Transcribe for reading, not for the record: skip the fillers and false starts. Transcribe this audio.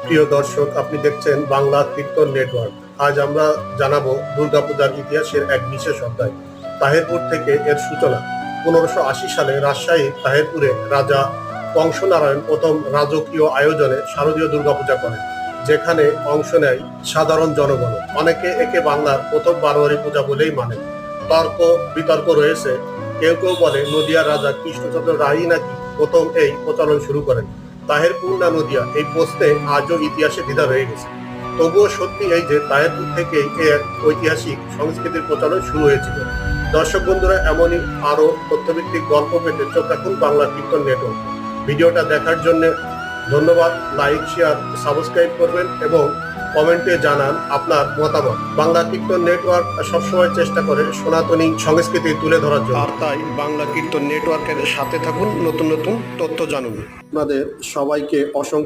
প্রিয় দর্শক, আপনি দেখছেন বাংলা কীর্তন নেটওয়ার্ক। আজ আমরা জানাবো দুর্গাপূজার ইতিহাসের এক বিশেষ অধ্যায়। তাহেরপুর থেকে এর সূচনা। 1580 সালে রাজশাহীর তাহেরপুরে রাজা কংসনারায়ণ প্রথম রাজকীয় আয়োজনে শারদীয় দুর্গাপূজা করেন, যেখানে অংশ নেয় সাধারণ জনগণ। অনেকে একে বাংলার প্রথম বারোয়ারি পূজা বলেই মানেন। তর্ক বিতর্ক রয়েছে। কেউ কেউ বলে নদিয়ার রাজা কৃষ্ণচন্দ্র রায়ই নাকি প্রথম এই প্রচলন শুরু করেন। তাহেরপুর না নদিয়া, এই প্রশ্নে আজও ইতিহাসে দ্বিধা রয়ে গেছে। তবুও সত্যি এই যে তাহেরপুর থেকেই এর ঐতিহাসিক সংস্কৃতির প্রচলন শুরু হয়েছিল। দর্শক বন্ধুরা, এমনই আরো তথ্যভিত্তিক গল্প পেতে চোখ রাখুন বাংলা কীর্তন নেটওয়ার্ক। ভিডিওটা দেখার জন্য ধন্যবাদ। লাইক, শেয়ার, সাবস্ক্রাইব করবেন এবং কমেন্টে জানান আপনার মতামত। বাংলা কীর্তন নেটওয়ার্ক সবসময় চেষ্টা করে সনাতনী সংস্কৃতি তুলে ধরার জন্য, আর তাই বাংলা কীর্তন নেটওয়ার্কের সাথে থাকুন, নতুন নতুন তথ্য জানুন। আপনাদের সবাইকে অসংখ্য